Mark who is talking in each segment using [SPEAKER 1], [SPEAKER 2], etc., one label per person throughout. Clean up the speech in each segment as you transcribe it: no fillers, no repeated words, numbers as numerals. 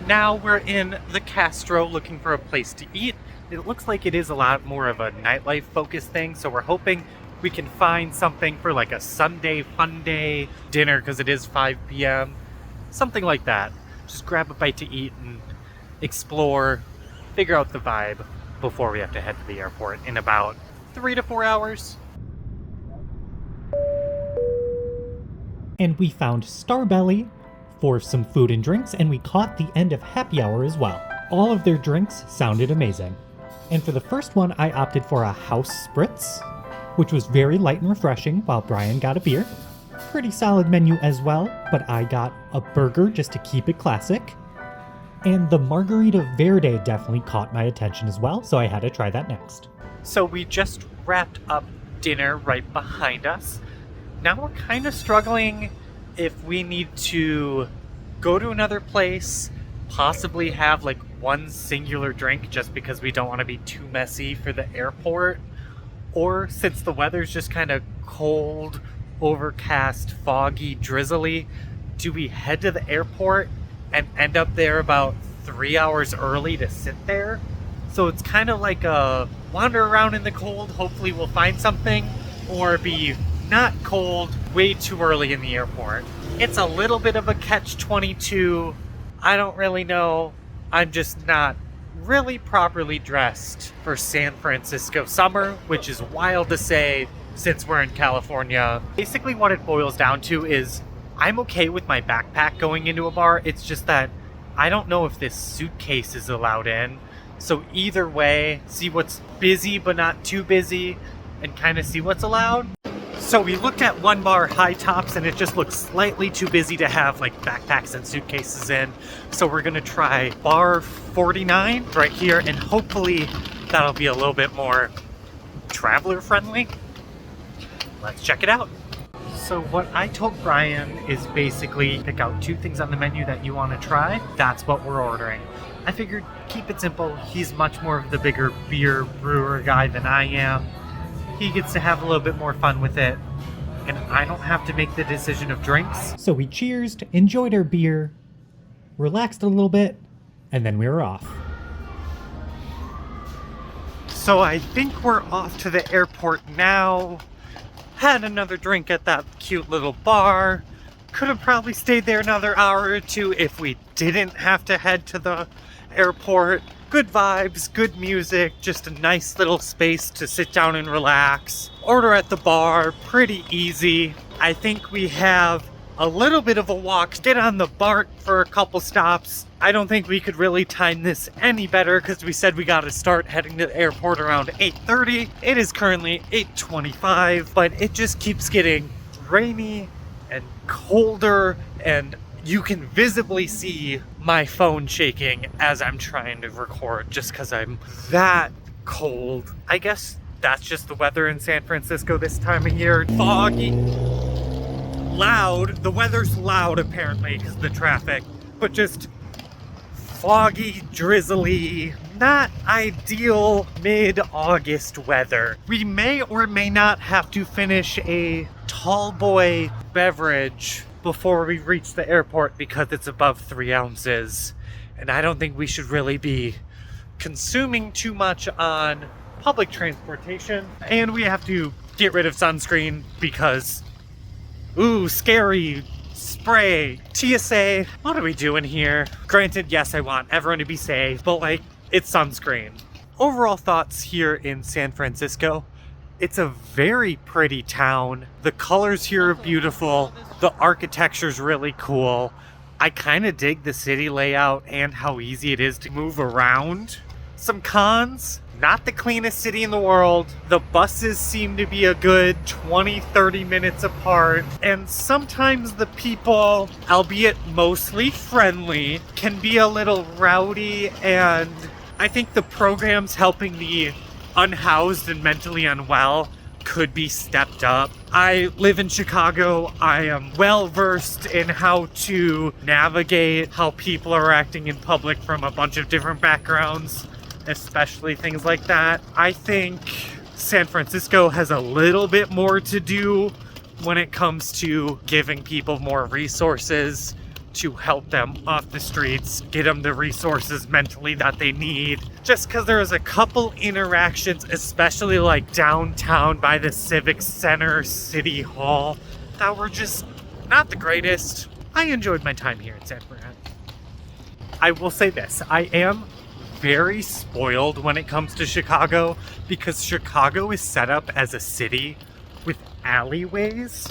[SPEAKER 1] Now we're in the Castro looking for a place to eat. It looks like it is a lot more of a nightlife focused thing, so we're hoping we can find something for like a Sunday fun day dinner because it is 5 p.m. Something like that. Just grab a bite to eat and explore, figure out the vibe before we have to head to the airport in about 3 to 4 hours.
[SPEAKER 2] And we found Starbelly for some food and drinks, and we caught the end of happy hour as well. All of their drinks sounded amazing. And for the first one, I opted for a house spritz, which was very light and refreshing, while Brian got a beer. Pretty solid menu as well, but I got a burger just to keep it classic. And the Margarita Verde definitely caught my attention as well, so I had to try that next.
[SPEAKER 1] So we just wrapped up dinner right behind us. Now we're kind of struggling if we need to go to another place, possibly have like one singular drink just because we don't want to be too messy for the airport, or since the weather's just kind of cold, overcast, foggy, drizzly, do we head to the airport and end up there about 3 hours early to sit there? So it's kind of like a wander around in the cold, hopefully we'll find something, or be not cold way too early in the airport. It's a little bit of a catch-22. I don't really know. I'm just not really properly dressed for San Francisco summer, which is wild to say since we're in California. Basically what it boils down to is I'm okay with my backpack going into a bar. It's just that I don't know if this suitcase is allowed in. So either way, see what's busy but not too busy and kind of see what's allowed. So we looked at one bar, High Tops, and it just looks slightly too busy to have like backpacks and suitcases in. So we're gonna try bar 49 right here, and hopefully that'll be a little bit more traveler friendly. Let's check it out. So what I told Brian is basically pick out 2 things on the menu that you want to try. That's what we're ordering. I figured keep it simple. He's much more of the bigger beer brewer guy than I am. He gets to have a little bit more fun with it, and I don't have to make the decision of drinks.
[SPEAKER 2] So we cheersed, enjoyed our beer, relaxed a little bit, and then we were off.
[SPEAKER 1] So I think we're off to the airport now. Had another drink at that cute little bar. Could have probably stayed there another hour or 2 if we didn't have to head to the airport. Good vibes, good music, just a nice little space to sit down and relax. Order at the bar, pretty easy. I think we have a little bit of a walk, get on the BART for a couple stops. I don't think we could really time this any better because we said we gotta start heading to the airport around 8:30. It is currently 8:25, but it just keeps getting rainy and colder, and you can visibly see my phone shaking as I'm trying to record just because I'm that cold. I guess that's just the weather in San Francisco this time of year. Foggy, loud. The weather's loud apparently because of the traffic, but just foggy, drizzly, not ideal mid-August weather. We may or may not have to finish a tall boy beverage before we reach the airport because it's above 3 ounces. And I don't think we should really be consuming too much on public transportation. And we have to get rid of sunscreen because, ooh, scary spray. TSA, what are we doing here? Granted, yes, I want everyone to be safe, but like, it's sunscreen. Overall thoughts here in San Francisco. It's a very pretty town. The colors here are beautiful. The architecture's really cool. I kind of dig the city layout and how easy it is to move around. Some cons, not the cleanest city in the world. The buses seem to be a good 20-30 minutes apart. And sometimes the people, albeit mostly friendly, can be a little rowdy, and I think the programs helping the unhoused and mentally unwell could be stepped up. I live in Chicago. I am well versed in how to navigate how people are acting in public from a bunch of different backgrounds, especially things like that. I think San Francisco has a little bit more to do when it comes to giving people more resources to help them off the streets, get them the resources mentally that they need. Just because there was a couple interactions, especially like downtown by the Civic Center, City Hall, that were just not the greatest. I enjoyed my time here in San Fran. I will say this, I am very spoiled when it comes to Chicago because Chicago is set up as a city with alleyways,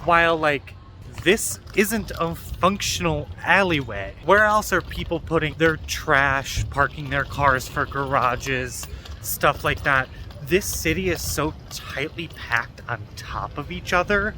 [SPEAKER 1] while like this isn't a functional alleyway. Where else are people putting their trash, parking their cars for garages, stuff like that? This city is so tightly packed on top of each other,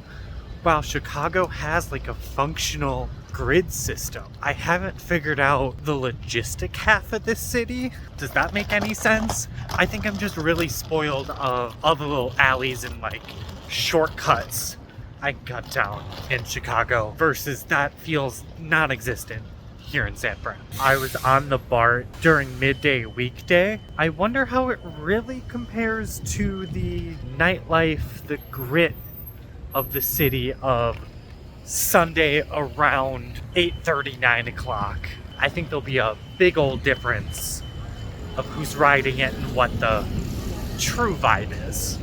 [SPEAKER 1] while Chicago has like a functional grid system. I haven't figured out the logistic half of this city. Does that make any sense? I think I'm just really spoiled of all the little alleys and like shortcuts I cut down in Chicago versus that feels non-existent here in San Fran. I was on the BART during midday weekday. I wonder how it really compares to the nightlife, the grit of the city of Sunday around 8:30, 9 o'clock. I think there'll be a big old difference of who's riding it and what the true vibe is.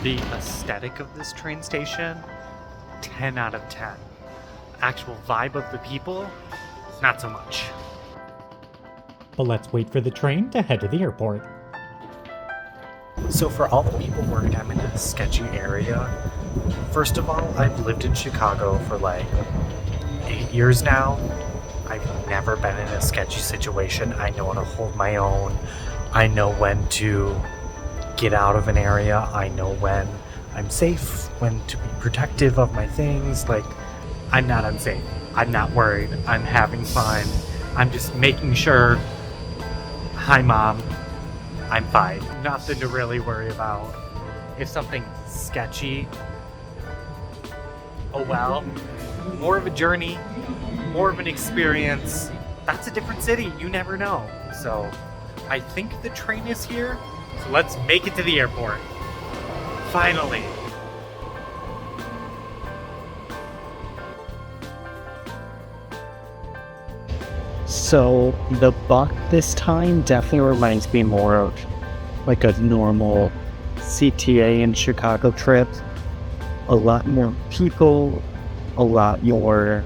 [SPEAKER 1] The aesthetic of this train station, 10 out of 10. Actual vibe of the people, not so much.
[SPEAKER 2] But let's wait for the train to head to the airport.
[SPEAKER 1] So for all the people worried I'm in a sketchy area, first of all, I've lived in Chicago for like 8 years now. I've never been in a sketchy situation. I know how to hold my own. I know when to get out of an area. I know when I'm safe, when to be protective of my things. Like, I'm not unsafe. I'm not worried. I'm having fun. I'm just making sure, hi mom, I'm fine. Nothing to really worry about. If something's sketchy, oh well. More of a journey, more of an experience. That's a different city, you never know. So, I think the train is here, so let's make it to the airport. Finally.
[SPEAKER 3] So the buck this time definitely reminds me more of like a normal CTA in Chicago trip. A lot more people, a lot more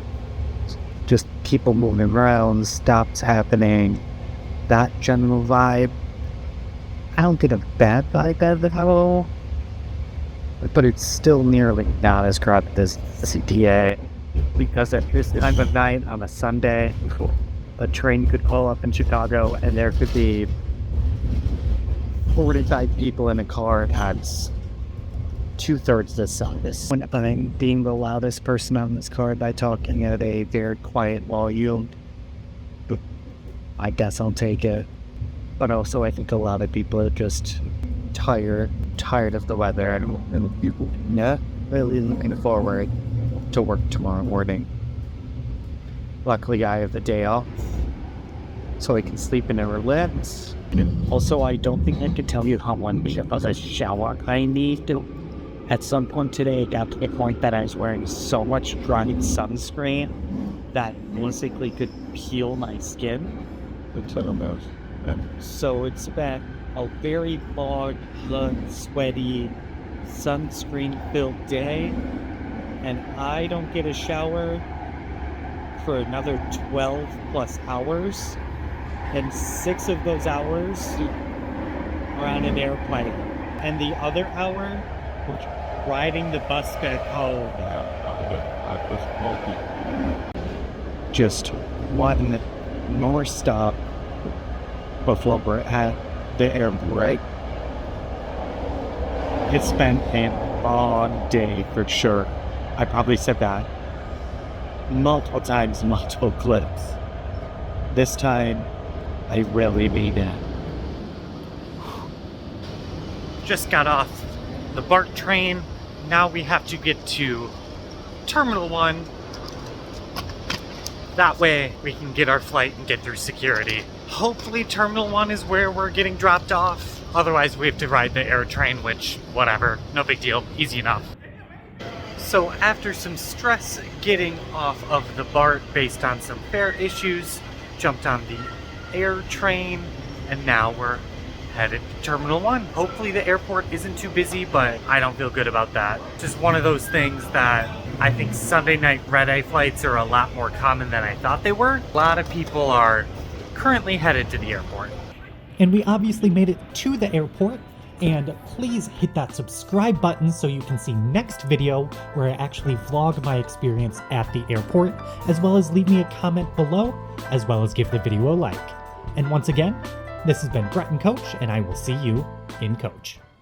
[SPEAKER 3] just people moving around, stops happening, that general vibe. I don't get a bad vibe out of it at all, but it's still nearly not as crowded as CTA because at this time of night on a Sunday, a train could pull up in Chicago and there could be 45 people in a car times 2/3 the size. When I'm being the loudest person on this car by talking at a very quiet volume, I guess I'll take it. But also I think a lot of people are just tired of the weather and people not really looking forward to work tomorrow morning. Luckily, I have the day off, so I can sleep in and relax. Also, I don't think I could tell you how much of a shower I need. At some point today, it got to the point that I was wearing so much drying sunscreen that basically could peel my skin. So it's been a very long, sweaty, sunscreen-filled day, and I don't get a shower for another 12 plus hours, and 6 of those hours are on an airplane, and the other hour riding the bus back home. Just one more stop before we're at the airport. It's been a long day for sure. I probably said that multiple times, multiple clips. This time, I really mean it.
[SPEAKER 1] Just got off the BART train. Now we have to get to Terminal 1. That way we can get our flight and get through security. Hopefully Terminal 1 is where we're getting dropped off. Otherwise we have to ride the air train, which, whatever, no big deal, easy enough. So after some stress getting off of the BART based on some fare issues, jumped on the air train, and now we're headed to Terminal 1. Hopefully the airport isn't too busy, but I don't feel good about that. Just one of those things that I think Sunday night red-eye flights are a lot more common than I thought they were. A lot of people are currently headed to the airport.
[SPEAKER 2] And we obviously made it to the airport, and please hit that subscribe button so you can see next video where I actually vlog my experience at the airport, as well as leave me a comment below, as well as give the video a like. And once again, this has been Brett and Coach, and I will see you in Coach.